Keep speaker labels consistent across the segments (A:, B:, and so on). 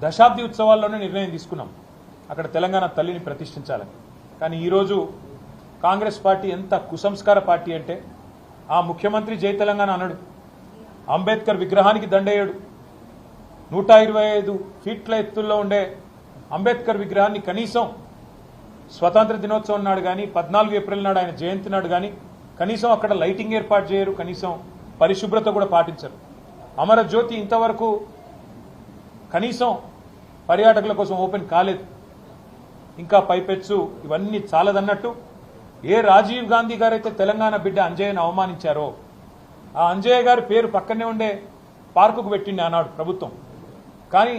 A: దశాబ్ది ఉత్సవాల్లోనే నిర్ణయం తీసుకున్నాం అక్కడ తెలంగాణ తల్లిని ప్రతిష్ఠించాలని. కానీ ఈరోజు కాంగ్రెస్ పార్టీ ఎంత కుసంస్కార పార్టీ అంటే ఆ ముఖ్యమంత్రి జై తెలంగాణ అనడు, అంబేద్కర్ విగ్రహానికి దండేయడు, 125 ఫీట్ల ఎత్తుల్లో ఉండే అంబేద్కర్ విగ్రహాన్ని కనీసం స్వతంత్ర దినోత్సవం నాడు కానీ 14 ఏప్రిల్ నాడు ఆయన జయంతి నాడు కానీ కనీసం అక్కడ లైటింగ్ ఏర్పాటు చేయరు, కనీసం పరిశుభ్రత కూడా పాటించరు. అమరజ్యోతి ఇంతవరకు కనీసం పర్యాటకుల కోసం ఓపెన్ కాలేదు. ఇంకా పైపెచ్చు ఇవన్నీ చాలదన్నట్టు ఏ రాజీవ్ గాంధీ గారైతే తెలంగాణ బిడ్డ అంజయ్యను అవమానించారో ఆ అంజయ్య గారి పేరు పక్కనే ఉండే పార్కుకు పెట్టింది ఆనాడు ప్రభుత్వం. కానీ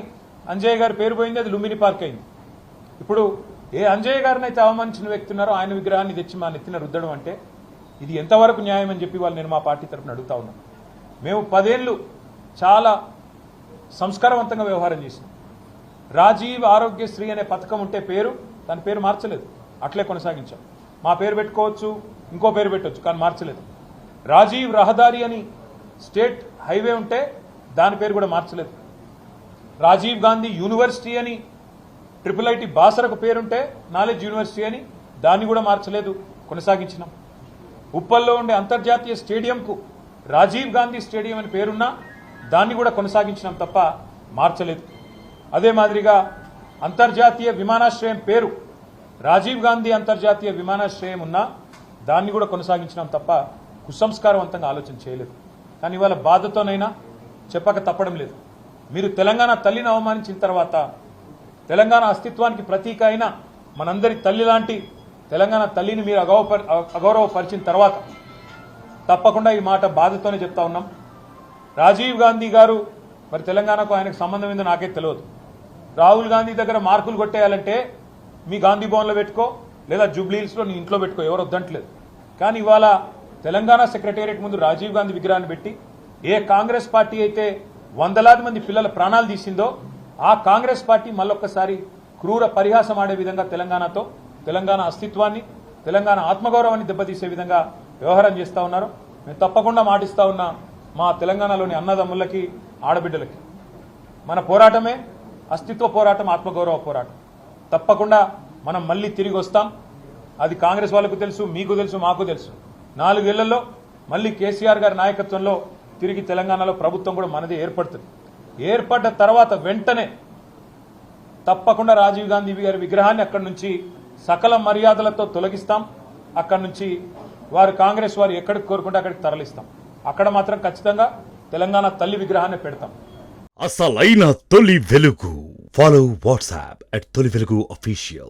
A: అంజయ్య గారి పేరు పోయింది, అది లుంబిని పార్క్ అయింది. ఇప్పుడు ఏ అంజయ్య గారిని అయితే అవమానించిన వ్యక్తి ఉన్నారో ఆయన విగ్రహాన్ని తెచ్చి మా నెత్తిన రుద్దడం అంటే ఇది ఎంతవరకు న్యాయం అని చెప్పి వాళ్ళు నేను మా పార్టీ తరఫున అడుగుతా ఉన్నాం. మేము 10 ఏళ్ళు చాలా సంస్కారవంతంగా వ్యవహారం చేసినాం. రాజీవ్ ఆరోగ్యశ్రీ అనే పథకం ఉంటే దాని పేరు మార్చలేదు, అట్లే కొనసాగించాం. మా పేరు పెట్టుకోవచ్చు, ఇంకో పేరు పెట్టవచ్చు, కానీ మార్చలేదు. రాజీవ్ రహదారి అని స్టేట్ హైవే ఉంటే దాని పేరు కూడా మార్చలేదు. రాజీవ్ గాంధీ యూనివర్సిటీ అని IIIT బాసరకు పేరుంటే నాలెడ్జ్ యూనివర్సిటీ అని దాన్ని కూడా మార్చలేదు, కొనసాగించినాం. ఉప్పల్లో ఉండే అంతర్జాతీయ స్టేడియంకు రాజీవ్ గాంధీ స్టేడియం అని పేరున్నా దాన్ని కూడా కొనసాగించినాం తప్ప మార్చలేదు. అదే మాదిరిగా అంతర్జాతీయ విమానాశ్రయం పేరు రాజీవ్ గాంధీ అంతర్జాతీయ విమానాశ్రయం ఉన్నా దాన్ని కూడా కొనసాగించినాం తప్ప కుసంస్కారవంతంగా ఆలోచన చేయలేదు. కానీ ఇవాళ బాధతోనైనా చెప్పక తప్పడం లేదు. మీరు తెలంగాణ తల్లిని అవమానించిన తర్వాత, తెలంగాణ అస్తిత్వానికి ప్రతీక అయిన మనందరి తల్లి లాంటి తెలంగాణ తల్లిని మీరు అగౌరవపరిచిన తర్వాత తప్పకుండా ఈ మాట బాధతోనే చెప్తా ఉన్నాం. రాజీవ్ గాంధీ గారు మరి తెలంగాణకు ఆయనకు సంబంధం ఏందో నాకే తెలియదు. రాహుల్ గాంధీ దగ్గర మార్కులు కొట్టేయాలంటే మీ గాంధీ భవన్లో పెట్టుకో, లేదా జూబ్లీహిల్స్లో నీ ఇంట్లో పెట్టుకో, ఎవరు వద్దంటలేదు. కానీ ఇవాళ తెలంగాణ సెక్రటేరియట్ ముందు రాజీవ్ గాంధీ విగ్రహాన్ని పెట్టి ఏ కాంగ్రెస్ పార్టీ అయితే వందలాది మంది పిల్లల ప్రాణాలు తీసిందో ఆ కాంగ్రెస్ పార్టీ మళ్ళొక్కసారి క్రూర పరిహాసం ఆడే విధంగా తెలంగాణతో, తెలంగాణ అస్తిత్వాన్ని, తెలంగాణ ఆత్మగౌరవాన్ని దెబ్బతీసే విధంగా వ్యవహారం చేస్తూ ఉన్నారు. మేము తప్పకుండా మాటిస్తా ఉన్నా మా తెలంగాణలోని అన్నదమ్ములకి, ఆడబిడ్డలకి, మన పోరాటమే అస్తిత్వ పోరాటం, ఆత్మగౌరవ పోరాటం. తప్పకుండా మనం మళ్ళీ తిరిగి వస్తాం. అది కాంగ్రెస్ వాళ్ళకు తెలుసు, మీకు తెలుసు, మాకు తెలుసు. 4 ఏళ్లలో మళ్ళీ కేసీఆర్ గారి నాయకత్వంలో తిరిగి తెలంగాణలో ప్రభుత్వం కూడా మనదే ఏర్పడుతుంది. ఏర్పడ్డ తర్వాత వెంటనే తప్పకుండా రాజీవ్ గాంధీ గారి విగ్రహాన్ని అక్కడి నుంచి సకల మర్యాదలతో తొలగిస్తాం. అక్కడి నుంచి వారు కాంగ్రెస్ వారు ఎక్కడికి కోరుకుంటే అక్కడికి తరలిస్తాం. అక్కడ మాత్రం ఖచ్చితంగా తెలంగాణ తల్లి విగ్రహాన్ని పెడతాం.
B: అసలైన తొలి వెలుగు. ఫాలో వాట్సాప్ @తొలి వెలుగు official.